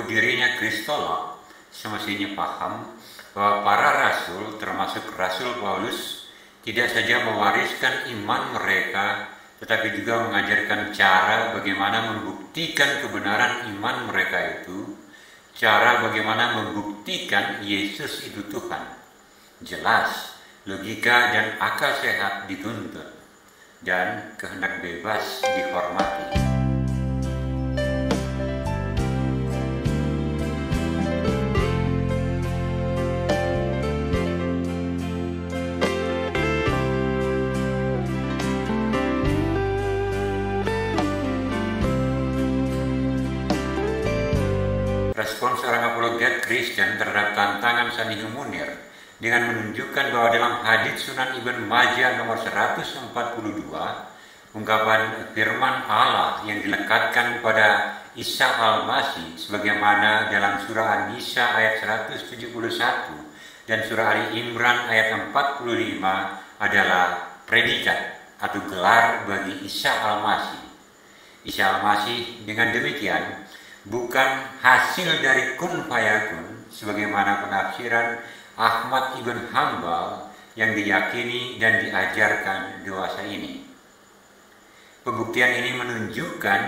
menyebut dirinya kristolog semestinya paham bahwa para rasul, termasuk Rasul Paulus, tidak saja mewariskan iman mereka, tetapi juga mengajarkan cara bagaimana membuktikan kebenaran iman mereka itu, cara bagaimana membuktikan Yesus itu Tuhan. Jelas, logika dan akal sehat dituntut, dan kehendak bebas dihormati. Respon seorang apologet Kristen terhadap tantangan Sanihu Munir dengan menunjukkan bahwa dalam hadits Sunan Ibn Majah nomor 142, ungkapan firman Allah yang dilekatkan pada Isa Al-Masih sebagaimana dalam surah An-Nisa ayat 171 dan surah Ali Imran ayat 45 adalah predikat atau gelar bagi Isa Al-Masih. Isa Al-Masih dengan demikian bukan hasil dari kun fayakun sebagaimana penafsiran Ahmad ibn Hambal yang diyakini dan diajarkan dewasa ini. Pembuktian ini menunjukkan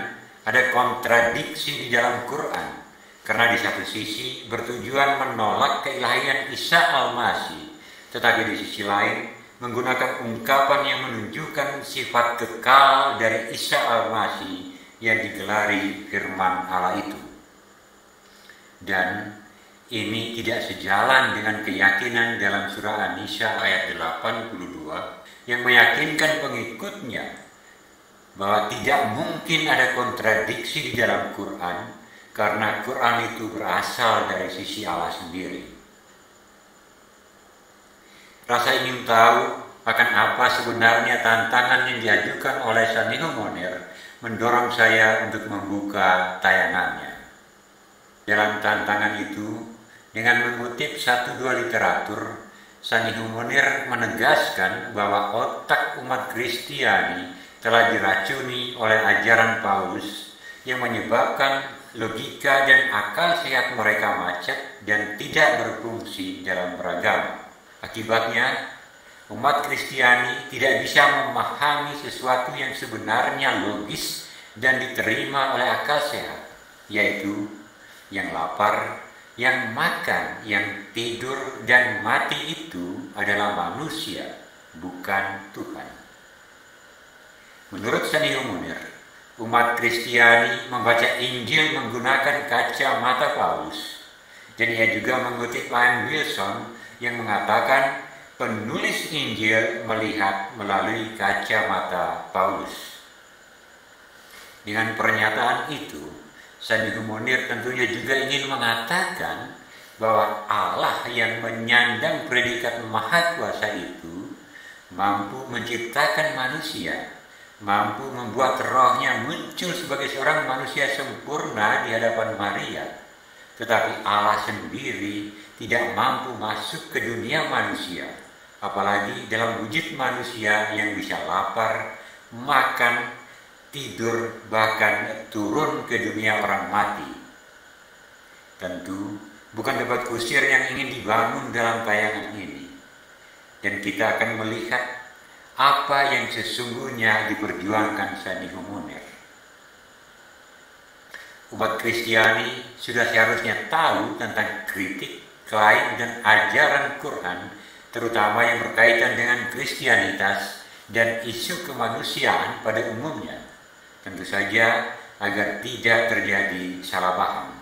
ada kontradiksi di dalam Quran, karena di satu sisi bertujuan menolak keilahian Isa Al-Masih, tetapi di sisi lain menggunakan ungkapan yang menunjukkan sifat kekal dari Isa Al-Masih yang digelari firman Allah itu. Dan ini tidak sejalan dengan keyakinan dalam surah An-Nisa ayat 82 yang meyakinkan pengikutnya bahwa tidak mungkin ada kontradiksi di dalam Quran karena Quran itu berasal dari sisi Allah sendiri. Rasa ingin tahu akan apa sebenarnya tantangan yang diajukan oleh Sanihu Munir mendorong saya untuk membuka tayangannya. Dalam tantangan itu, dengan mengutip 1-2 literatur, Sanihu Munir menegaskan bahwa otak umat Kristiani telah diracuni oleh ajaran Paulus yang menyebabkan logika dan akal sehat mereka macet dan tidak berfungsi dalam beragama. Akibatnya, umat Kristiani tidak bisa memahami sesuatu yang sebenarnya logis dan diterima oleh akal sehat, yaitu yang lapar, yang makan, yang tidur dan mati itu adalah manusia, bukan Tuhan. Menurut Sanihu Munir, umat Kristiani membaca Injil menggunakan kacamata Paulus. Dan ia juga mengutip Liam Wilson yang mengatakan penulis Injil melihat melalui kacamata Paulus. Dengan pernyataan itu, Sanihu Munir tentunya juga ingin mengatakan bahwa Allah yang menyandang predikat Maha Kuasa itu mampu menciptakan manusia, mampu membuat rohnya muncul sebagai seorang manusia sempurna di hadapan Maria. Tetapi Allah sendiri tidak mampu masuk ke dunia manusia, apalagi dalam wujud manusia yang bisa lapar, makan, tidur, bahkan turun ke dunia orang mati. Tentu bukan debat kusir yang ingin dibangun dalam tayangan ini. Dan kita akan melihat apa yang sesungguhnya diperjuangkan Sanihu Munir. Umat Kristiani sudah seharusnya tahu tentang kritik, klaim, dan ajaran Quran, terutama yang berkaitan dengan Kristianitas dan isu kemanusiaan pada umumnya. Tentu saja agar tidak terjadi salah paham.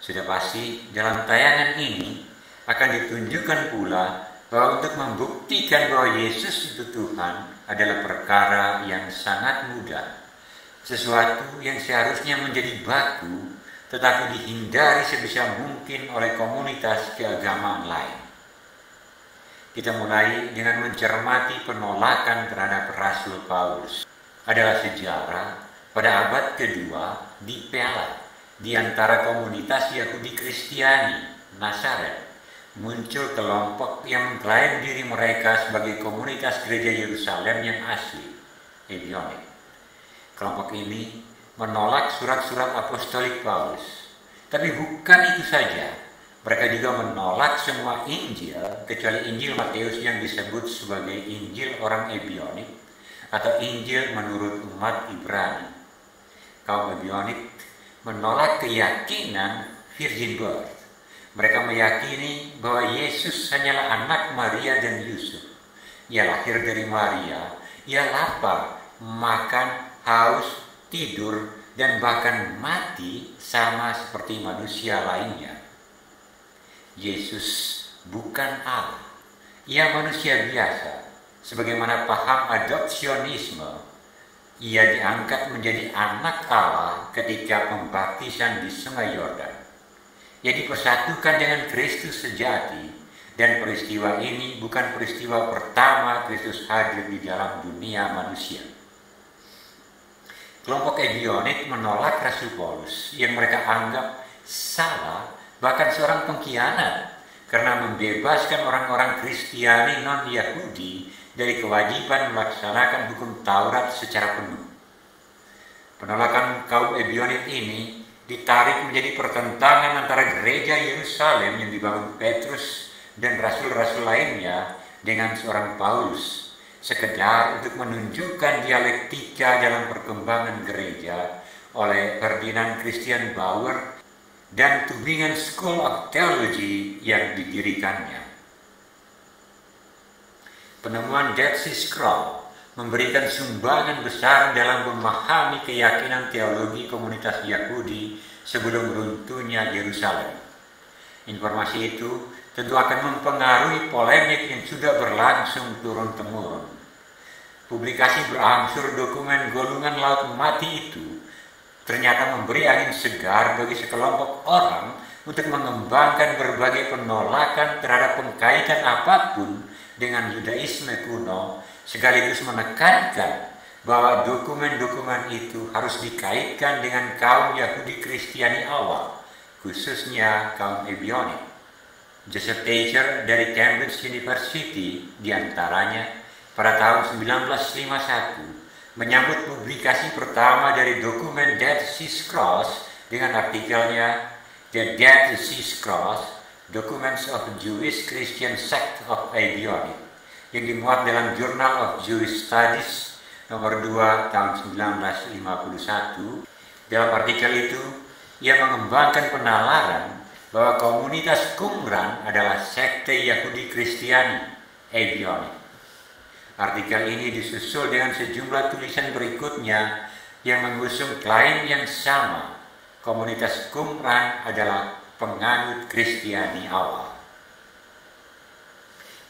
Sudah pasti dalam tayangan ini akan ditunjukkan pula bahwa untuk membuktikan bahwa Yesus itu Tuhan adalah perkara yang sangat mudah. Sesuatu yang seharusnya menjadi baku tetapi dihindari sebisa mungkin oleh komunitas keagamaan lain. Kita mulai dengan mencermati penolakan terhadap Rasul Paulus. Adalah sejarah pada abad kedua di Pella, di antara komunitas Yahudi Kristiani, Nazaret, muncul kelompok yang mengklaim diri mereka sebagai komunitas gereja Yerusalem yang asli, Ebionik. Kelompok ini menolak surat-surat apostolik Paulus. Tapi bukan itu saja. Mereka juga menolak semua Injil kecuali Injil Matius yang disebut sebagai Injil orang Ebionik atau Injil menurut umat Ibrani. Kaum Ebionik menolak keyakinan virgin birth. Mereka meyakini bahwa Yesus hanyalah anak Maria dan Yusuf. Ia lahir dari Maria, ia lapar, makan, haus, tidur, dan bahkan mati sama seperti manusia lainnya. Yesus bukan Allah, ia manusia biasa. Sebagaimana paham adopsionisme, ia diangkat menjadi anak Allah ketika pembaptisan di Sungai Yordan. Ia dipersatukan dengan Kristus sejati, dan peristiwa ini bukan peristiwa pertama Kristus hadir di dalam dunia manusia. Kelompok Ebionik menolak Rasul Paulus yang mereka anggap salah, bahkan seorang pengkhianat, karena membebaskan orang-orang Kristiani non-Yahudi dari kewajiban melaksanakan hukum Taurat secara penuh. Penolakan kaum Ebionik ini ditarik menjadi pertentangan antara gereja Yerusalem yang dibangun Petrus dan rasul-rasul lainnya dengan seorang Paulus, sekedar untuk menunjukkan dialektika dalam perkembangan gereja oleh Ferdinand Christian Bauer dan Tübingen School of Theology yang didirikannya. Penemuan Dead Sea Scroll memberikan sumbangan besar dalam memahami keyakinan teologi komunitas Yahudi sebelum runtuhnya Yerusalem. Informasi itu tentu akan mempengaruhi polemik yang sudah berlangsung turun-temurun. Publikasi berangsur dokumen golongan laut mati itu ternyata memberi angin segar bagi sekelompok orang untuk mengembangkan berbagai penolakan terhadap pengkaitan apapun dengan Yudaisme kuno, sekaligus menekankan bahwa dokumen-dokumen itu harus dikaitkan dengan kaum Yahudi Kristiani awal, khususnya kaum Ebionik. Joseph Taylor dari Cambridge University diantaranya pada tahun 1951 menyambut publikasi pertama dari dokumen Dead Sea Scrolls dengan artikelnya The Dead Sea Scrolls, Documents of Jewish Christian Sect of Ebionik, yang dimuat dalam Journal of Jewish Studies nomor 2 tahun 1951. Dalam artikel itu, ia mengembangkan penalaran bahwa komunitas Qumran adalah sekte Yahudi Kristiani Ebionik. Artikel ini disusul dengan sejumlah tulisan berikutnya yang mengusung klaim yang sama. Komunitas Qumran adalah penganut Kristiani awal.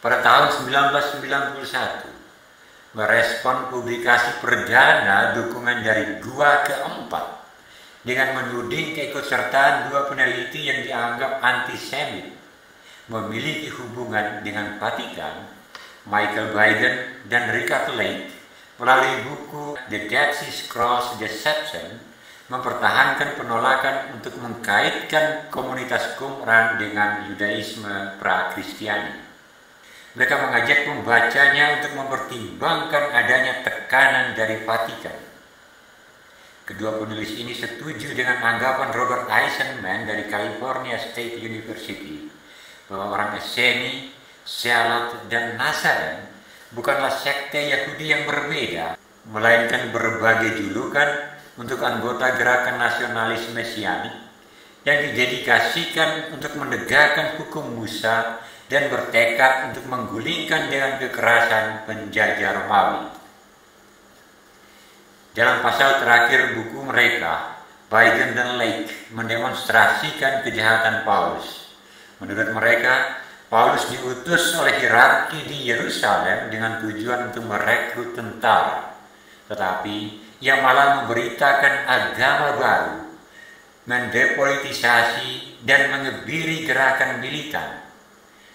Pada tahun 1991, merespon publikasi perdana dokumen dari Gua Keempat dengan menuding keikutsertaan dua peneliti yang dianggap antisemit memiliki hubungan dengan Vatikan, Michael Biden dan Richard Lake, melalui buku The Dead Sea Scrolls Deception, mempertahankan penolakan untuk mengkaitkan komunitas Qumran dengan Yudaisme pra-Kristiani. Mereka mengajak pembacanya untuk mempertimbangkan adanya tekanan dari Vatikan. Kedua penulis ini setuju dengan anggapan Robert Eisenman dari California State University bahwa orang Esseni, Zealot, dan Nazaren bukanlah sekte Yahudi yang berbeda, melainkan berbagai julukan untuk anggota gerakan nasionalis mesianik yang didedikasikan untuk menegakkan hukum Musa dan bertekad untuk menggulingkan dengan kekerasan penjajah Romawi. Dalam pasal terakhir buku mereka, Biden dan Lake mendemonstrasikan kejahatan Paulus. Menurut mereka, Paulus diutus oleh hierarki di Yerusalem dengan tujuan untuk merekrut tentara. Tetapi ia malah memberitakan agama baru, mendepolitisasi dan mengebiri gerakan militan.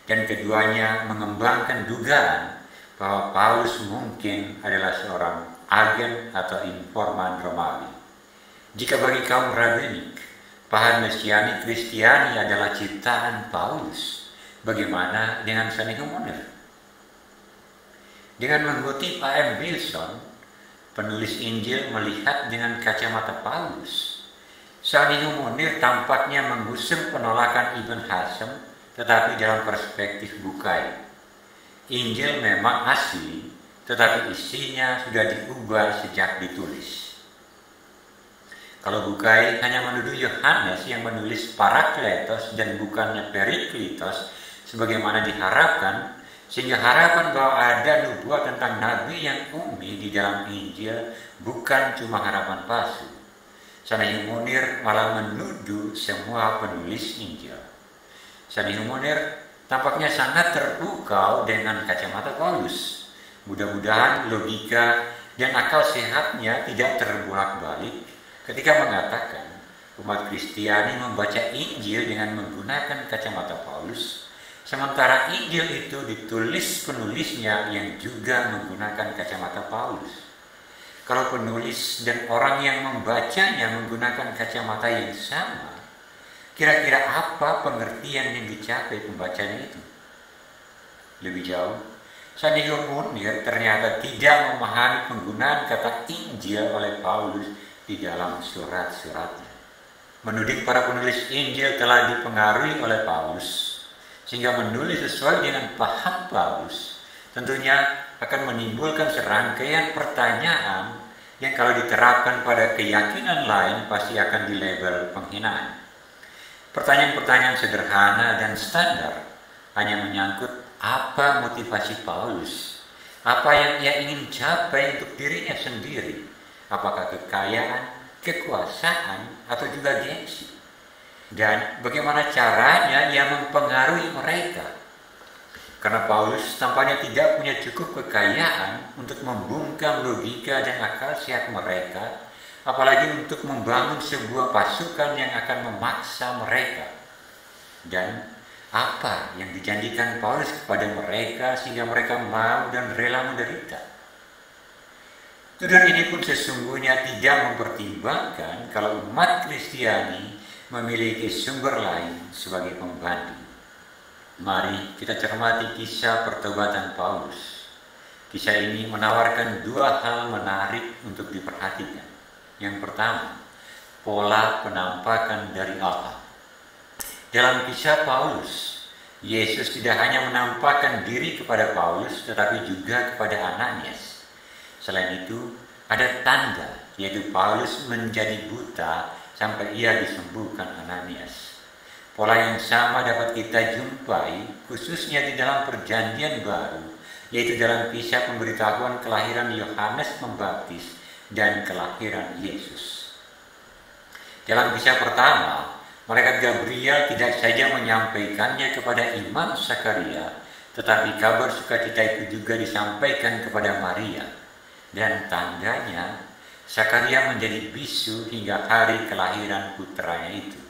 Dan keduanya mengembangkan dugaan bahwa Paulus mungkin adalah seorang agen atau informan Romawi. Jika bagi kaum rabbinik, paham mesianik Kristiani adalah ciptaan Paulus, bagaimana dengan Sanhedrin? Dengan mengutip A.M. Wilson, penulis Injil melihat dengan kacamata Paulus. Sanihu Munir tampaknya mengusung penolakan Ibn Hazm, tetapi dalam perspektif Bukai. Injil memang asli, tetapi isinya sudah diubah sejak ditulis. Kalau Bukai hanya menuduh Yohanes yang menulis Parakletos dan bukannya Periklitos sebagaimana diharapkan, sehingga harapan bahwa ada nubuat tentang nabi yang ummi di dalam Injil bukan cuma harapan palsu. Sanihu Munir malah menuduh semua penulis Injil. Sanihu Munir tampaknya sangat terpukau dengan kacamata Paulus. Mudah-mudahan logika dan akal sehatnya tidak terbolak-balik ketika mengatakan umat Kristiani membaca Injil dengan menggunakan kacamata Paulus, sementara Injil itu ditulis penulisnya yang juga menggunakan kacamata Paulus. Kalau penulis dan orang yang membacanya menggunakan kacamata yang sama, kira-kira apa pengertian yang dicapai pembacanya itu? Lebih jauh, Sanihu Munir ternyata tidak memahami penggunaan kata Injil oleh Paulus di dalam surat-suratnya. Menuding para penulis Injil telah dipengaruhi oleh Paulus, sehingga menulis sesuai dengan paham Paulus, tentunya akan menimbulkan serangkaian pertanyaan yang kalau diterapkan pada keyakinan lain pasti akan dilabel penghinaan. Pertanyaan-pertanyaan sederhana dan standar hanya menyangkut apa motivasi Paulus, apa yang ia ingin capai untuk dirinya sendiri, apakah kekayaan, kekuasaan, atau juga gengsi, dan bagaimana caranya ia mempengaruhi mereka. Karena Paulus tampaknya tidak punya cukup kekayaan untuk membungkam logika dan akal sehat mereka, apalagi untuk membangun sebuah pasukan yang akan memaksa mereka. Dan apa yang dijanjikan Paulus kepada mereka sehingga mereka mau dan rela menderita? Tuduhan ini pun sesungguhnya tidak mempertimbangkan kalau umat Kristiani memiliki sumber lain sebagai pembanding. Mari kita cermati kisah pertobatan Paulus. Kisah ini menawarkan dua hal menarik untuk diperhatikan. Yang pertama, pola penampakan dari Allah. Dalam kisah Paulus, Yesus tidak hanya menampakkan diri kepada Paulus, tetapi juga kepada Ananias. Selain itu, ada tanda, yaitu Paulus menjadi buta sampai ia disembuhkan Ananias. Pola yang sama dapat kita jumpai, khususnya di dalam Perjanjian Baru, yaitu dalam kisah pemberitahuan kelahiran Yohanes Pembaptis dan kelahiran Yesus. Dalam kisah pertama, malaikat Gabriel tidak saja menyampaikannya kepada Imam Zakaria, tetapi kabar sukacita itu juga disampaikan kepada Maria. Dan tandanya, Zakaria menjadi bisu hingga hari kelahiran putranya itu.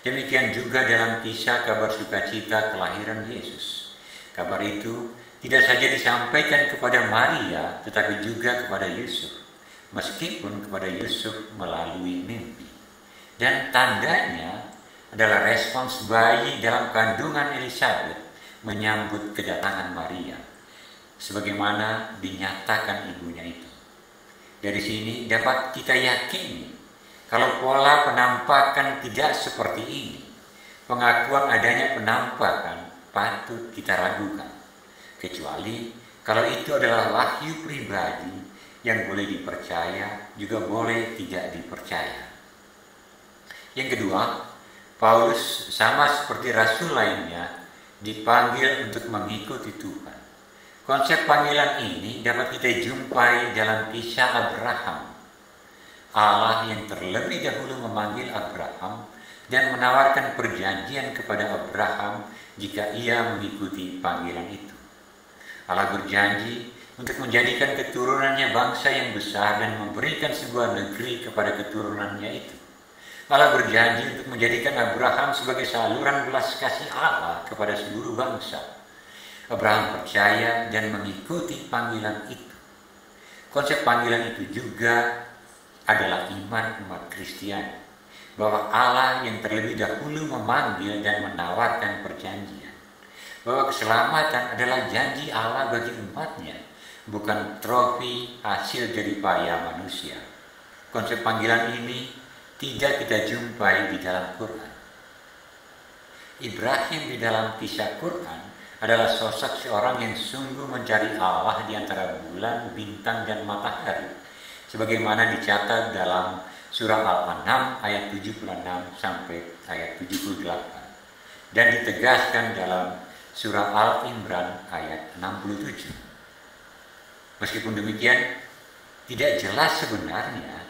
Demikian juga dalam kisah kabar sukacita kelahiran Yesus. Kabar itu tidak saja disampaikan kepada Maria, tetapi juga kepada Yusuf, meskipun kepada Yusuf melalui mimpi. Dan tandanya adalah respons bayi dalam kandungan Elizabeth menyambut kedatangan Maria, sebagaimana dinyatakan ibunya itu. Dari sini dapat kita yakini kalau pola penampakan tidak seperti ini, pengakuan adanya penampakan patut kita ragukan, kecuali kalau itu adalah wahyu pribadi yang boleh dipercaya, juga boleh tidak dipercaya. Yang kedua, Paulus sama seperti rasul lainnya dipanggil untuk mengikuti Tuhan. Konsep panggilan ini dapat kita jumpai dalam kisah Abraham. Allah yang terlebih dahulu memanggil Abraham dan menawarkan perjanjian kepada Abraham jika ia mengikuti panggilan itu. Allah berjanji untuk menjadikan keturunannya bangsa yang besar dan memberikan sebuah negeri kepada keturunannya itu. Allah berjanji untuk menjadikan Abraham sebagai saluran belas kasih Allah kepada seluruh bangsa. Abraham percaya dan mengikuti panggilan itu. Konsep panggilan itu juga adalah iman umat Kristiani, bahwa Allah yang terlebih dahulu memanggil dan menawarkan perjanjian, bahwa keselamatan adalah janji Allah bagi umatnya, bukan trofi hasil jerih payah manusia. Konsep panggilan ini tidak kita jumpai di dalam Quran. Ibrahim di dalam kisah Quran adalah sosok seorang yang sungguh mencari Allah di antara bulan, bintang, dan matahari, sebagaimana dicatat dalam surah Al-An'am ayat 76 sampai ayat 78, dan ditegaskan dalam surah Al-Imran ayat 67. Meskipun demikian, tidak jelas sebenarnya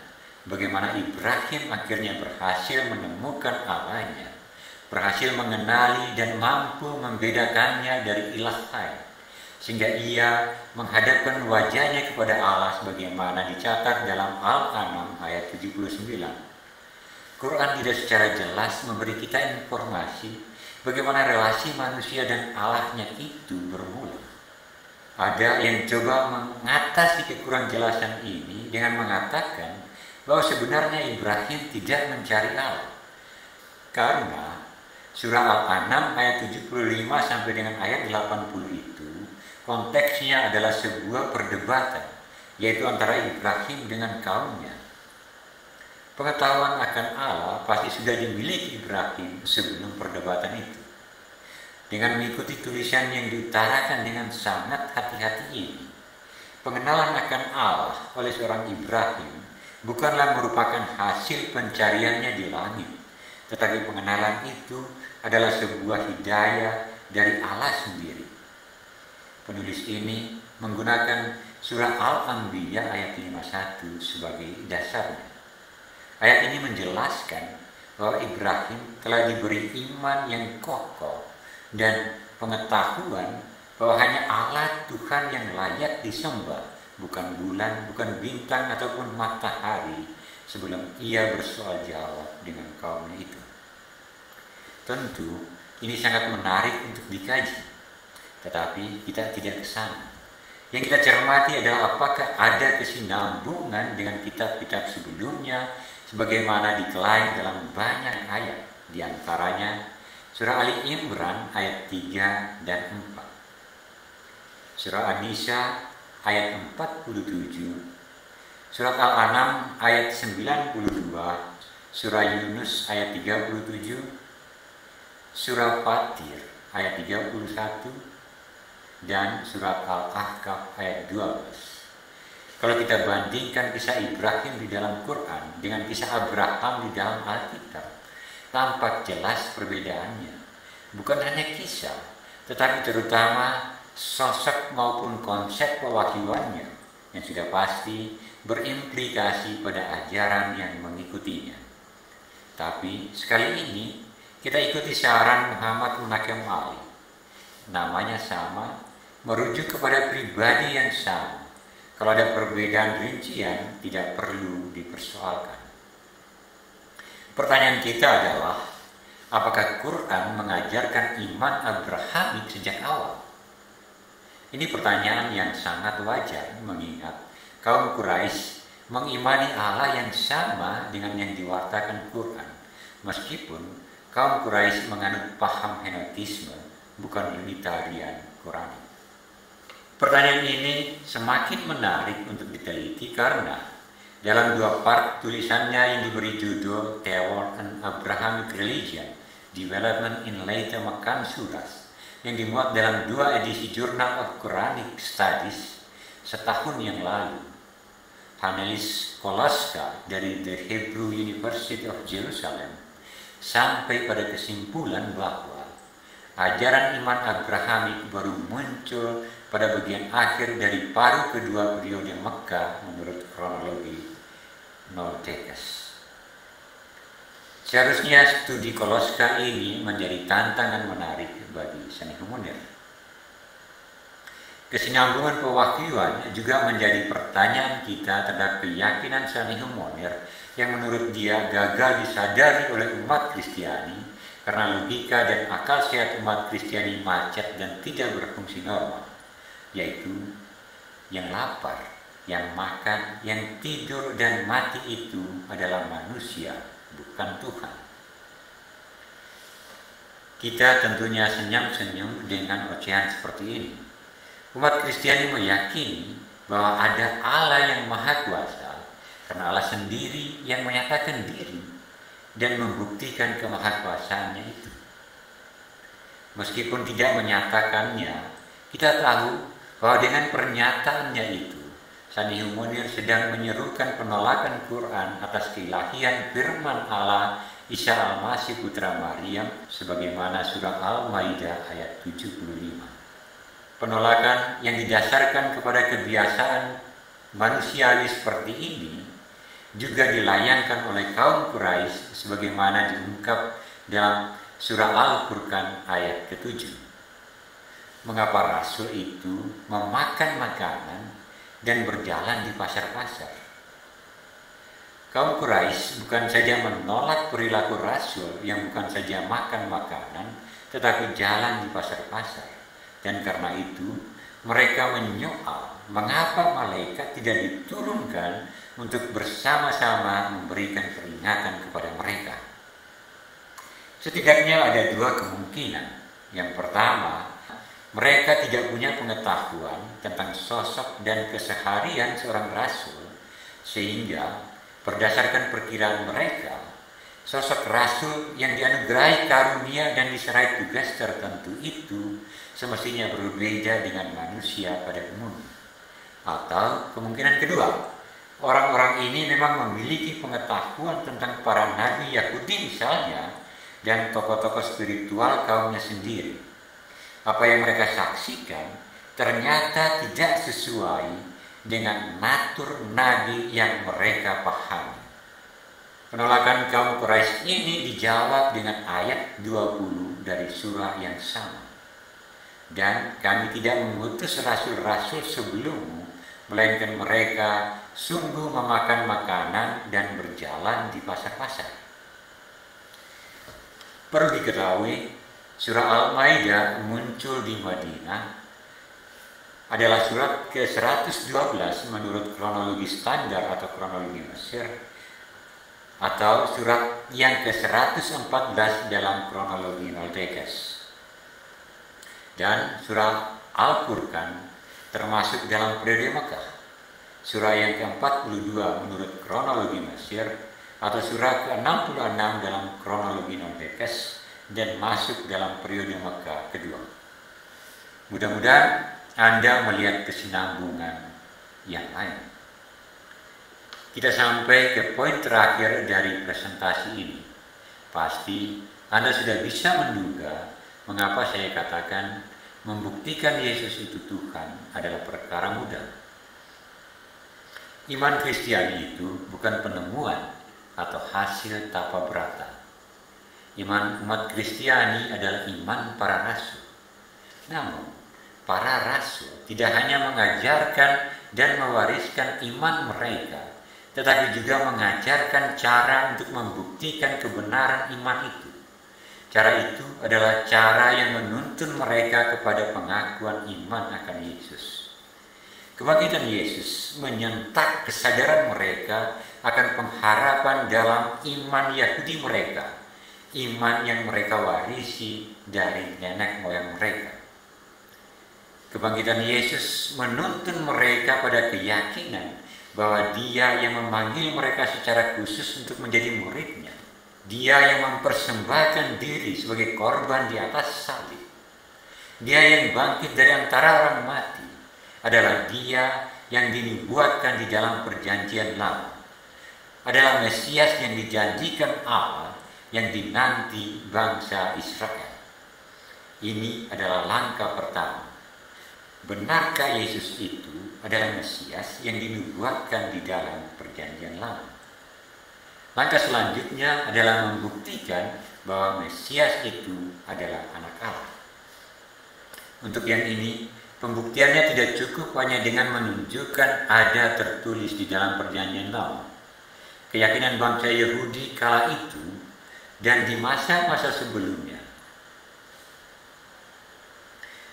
bagaimana Ibrahim akhirnya berhasil menemukan Allahnya, berhasil mengenali dan mampu membedakannya dari ilah lain, sehingga ia menghadapkan wajahnya kepada Allah sebagaimana dicatat dalam Al-An'am ayat 79. Quran tidak secara jelas memberi kita informasi bagaimana relasi manusia dan Allahnya itu bermula. Ada yang coba mengatasi kekurang jelasan ini dengan mengatakan bahwa sebenarnya Ibrahim tidak mencari Allah, karena surah Al-An'am ayat 75 sampai dengan ayat 80 itu konteksnya adalah sebuah perdebatan, yaitu antara Ibrahim dengan kaumnya. Pengetahuan akan Allah pasti sudah dimiliki Ibrahim sebelum perdebatan itu. Dengan mengikuti tulisan yang diutarakan dengan sangat hati-hati ini, pengenalan akan Allah oleh seorang Ibrahim bukanlah merupakan hasil pencariannya di langit, tetapi pengenalan itu adalah sebuah hidayah dari Allah sendiri. Penulis ini menggunakan surah Al-Anbiya ayat 51 sebagai dasarnya. Ayat ini menjelaskan bahwa Ibrahim telah diberi iman yang kokoh dan pengetahuan bahwa hanya Allah Tuhan yang layak disembah, bukan bulan, bukan bintang ataupun matahari, sebelum ia bersoal jawab dengan kaumnya itu. Tentu ini sangat menarik untuk dikaji, tetapi kita tidak ke sana. Yang kita cermati adalah apakah ada kesinambungan dengan kitab-kitab sebelumnya sebagaimana diklaim dalam banyak ayat, diantaranya surah Ali Imran ayat 3 dan 4, surah An-Nisa ayat 47, surat Al-An'am ayat 92, surah Yunus ayat 37, surah Fatir ayat 31, dan surat Al-Ahqaf ayat 12. Kalau kita bandingkan kisah Ibrahim di dalam Quran dengan kisah Abraham di dalam Alkitab, tampak jelas perbedaannya. Bukan hanya kisah, tetapi terutama sosok maupun konsep pewahyuannya yang sudah pasti berimplikasi pada ajaran yang mengikutinya. Tapi sekali ini kita ikuti saran Muhammad Munakam Ali. Namanya sama, merujuk kepada pribadi yang sama. Kalau ada perbedaan rincian, tidak perlu dipersoalkan. Pertanyaan kita adalah, apakah Quran mengajarkan iman Abrahamik sejak awal? Ini pertanyaan yang sangat wajar mengingat kaum Quraisy mengimani Allah yang sama dengan yang diwartakan Quran, meskipun kaum Quraisy menganut paham henotisme, bukan unitarian Qurani. Pertanyaan ini semakin menarik untuk diteliti karena dalam dua part tulisannya yang diberi judul The World and Abrahamic Religion, Development in Later Meccan Surahs, yang dimuat dalam dua edisi Journal of Quranic Studies setahun yang lalu, panelis Kolaska dari The Hebrew University of Jerusalem sampai pada kesimpulan bahwa ajaran iman Abrahamik baru muncul pada bagian akhir dari paruh kedua periode Mekah menurut kronologi Noltekas. Seharusnya studi Koloska ini menjadi tantangan menarik bagi Sanihu Munir. Kesinambungan pewahyuan juga menjadi pertanyaan kita terhadap keyakinan Sanihu Munir yang menurut dia gagal disadari oleh umat Kristiani karena logika dan akal sehat umat Kristiani macet dan tidak berfungsi normal, yaitu yang lapar, yang makan, yang tidur dan mati itu adalah manusia, bukan Tuhan. Kita tentunya senyum-senyum dengan ocehan seperti ini. Umat Kristiani meyakini bahwa ada Allah yang maha kuasa, karena Allah sendiri yang menyatakan diri dan membuktikan kemahakuasaannya itu. Meskipun tidak menyatakannya, kita tahu bahwa dengan pernyataannya itu, Sanihu Munir sedang menyerukan penolakan Quran atas keilahian firman Allah Isa Al-Masih Putra Maryam sebagaimana surah Al-Maidah ayat 75. Penolakan yang didasarkan kepada kebiasaan manusiawi seperti ini juga dilayangkan oleh kaum Quraisy sebagaimana diungkap dalam surah Al-Furqan ayat ke-7. Mengapa Rasul itu memakan makanan dan berjalan di pasar-pasar? Kaum Quraisy bukan saja menolak perilaku Rasul yang bukan saja makan makanan, tetapi jalan di pasar-pasar. Dan karena itu, mereka menyoal mengapa malaikat tidak diturunkan untuk bersama-sama memberikan peringatan kepada mereka. Setidaknya ada dua kemungkinan. Yang pertama, mereka tidak punya pengetahuan tentang sosok dan keseharian seorang rasul, sehingga berdasarkan perkiraan mereka, sosok rasul yang dianugerahi karunia dan diserai tugas tertentu itu semestinya berbeda dengan manusia pada umumnya. Atau kemungkinan kedua, orang-orang ini memang memiliki pengetahuan tentang para nabi Yahudi misalnya, dan tokoh-tokoh spiritual kaumnya sendiri. Apa yang mereka saksikan ternyata tidak sesuai dengan natur nabi yang mereka pahami. Penolakan kaum Quraisy ini dijawab dengan ayat 20 dari surah yang sama. Dan kami tidak mengutus rasul-rasul sebelummu, melainkan mereka sungguh memakan makanan dan berjalan di pasar-pasar. Perlu diketahui, surah Al-Maidah muncul di Madinah adalah surat ke-112 menurut kronologi standar atau kronologi Mesir, atau surat yang ke-114 dalam kronologi Nolteques. Dan surah Al-Furqan termasuk dalam periode Mekah, surah yang ke-42 menurut kronologi Mesir, atau surah ke-66 dalam kronologi Nolteques, dan masuk dalam periode Mekah kedua. Mudah-mudahan Anda melihat kesinambungan yang lain. Kita sampai ke poin terakhir dari presentasi ini. Pasti Anda sudah bisa menduga mengapa saya katakan membuktikan Yesus itu Tuhan adalah perkara mudah. Iman Kristiani itu bukan penemuan atau hasil tapa berata. Iman umat Kristiani adalah iman para rasul. Namun, para rasul tidak hanya mengajarkan dan mewariskan iman mereka, tetapi juga mengajarkan cara untuk membuktikan kebenaran iman itu. Cara itu adalah cara yang menuntun mereka kepada pengakuan iman akan Yesus. Kebangkitan Yesus menyentak kesadaran mereka akan pengharapan dalam iman Yahudi mereka, iman yang mereka warisi dari nenek moyang mereka. Kebangkitan Yesus menuntun mereka pada keyakinan bahwa Dia yang memanggil mereka secara khusus untuk menjadi muridnya, Dia yang mempersembahkan diri sebagai korban di atas salib, Dia yang bangkit dari antara orang mati, adalah Dia yang dinubuatkan di dalam perjanjian lama, adalah Mesias yang dijanjikan Allah, yang dinanti bangsa Israel. Ini adalah langkah pertama. Benarkah Yesus itu adalah Mesias yang dinubuatkan di dalam perjanjian lama? Langkah selanjutnya adalah membuktikan bahwa Mesias itu adalah anak Allah. Untuk yang ini, pembuktiannya tidak cukup hanya dengan menunjukkan ada tertulis di dalam perjanjian lama. Keyakinan bangsa Yahudi kala itu dan di masa-masa sebelumnya,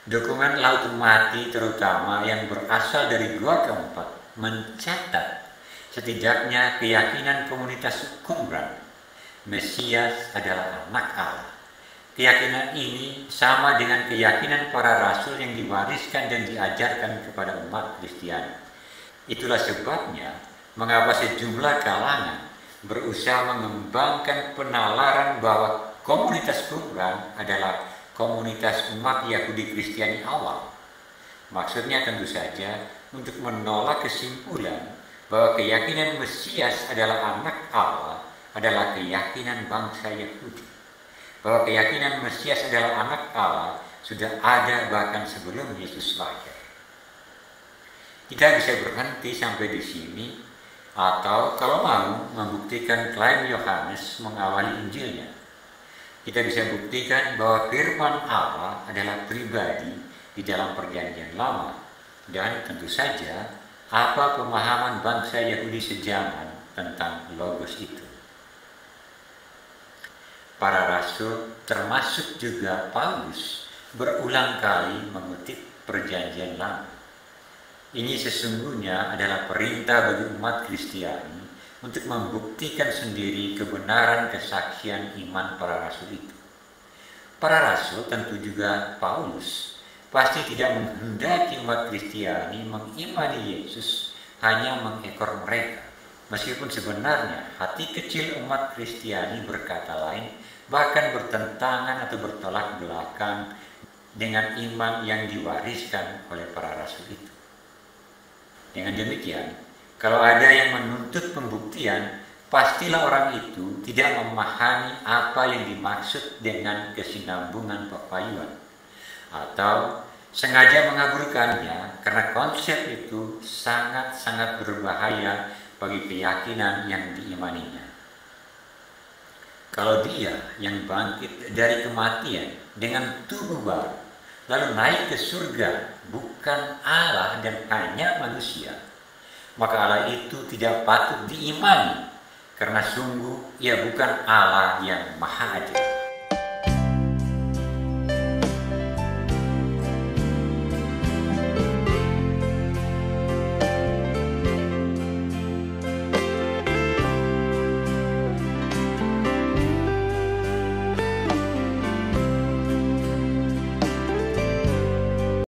dokumen Laut Mati terutama yang berasal dari Gua Keempat mencatat setidaknya keyakinan komunitas Qumran, Mesias adalah anak Allah. Keyakinan ini sama dengan keyakinan para rasul yang diwariskan dan diajarkan kepada umat Kristiani. Itulah sebabnya mengapa sejumlah kalangan berusaha mengembangkan penalaran bahwa komunitas Qumran adalah komunitas umat Yahudi Kristiani awal. Maksudnya tentu saja untuk menolak kesimpulan bahwa keyakinan Mesias adalah anak Allah adalah keyakinan bangsa Yahudi. Bahwa keyakinan Mesias adalah anak Allah sudah ada bahkan sebelum Yesus lahir. Kita bisa berhenti sampai di sini, atau kalau mau membuktikan klaim Yohanes mengawali Injilnya. Kita bisa buktikan bahwa firman Allah adalah pribadi di dalam perjanjian lama. Dan tentu saja apa pemahaman bangsa Yahudi sejaman tentang logos itu. Para rasul termasuk juga Paulus berulang kali mengutip perjanjian lama. Ini sesungguhnya adalah perintah bagi umat Kristiani untuk membuktikan sendiri kebenaran kesaksian iman para rasul itu. Para rasul, tentu juga Paulus, pasti tidak menghendaki umat Kristiani mengimani Yesus hanya mengekor mereka. Meskipun sebenarnya hati kecil umat Kristiani berkata lain, bahkan bertentangan atau bertolak belakang dengan iman yang diwariskan oleh para rasul itu. Dengan demikian, kalau ada yang menuntut pembuktian, pastilah orang itu tidak memahami apa yang dimaksud dengan kesinambungan pepayuan, atau sengaja mengaburkannya karena konsep itu sangat-sangat berbahaya bagi keyakinan yang diimaninya. Kalau dia yang bangkit dari kematian dengan tubuh baru, lalu naik ke surga, bukan Allah dan hanya manusia, maka Allah itu tidak patut diimani, karena sungguh ia bukan Allah yang maha adil.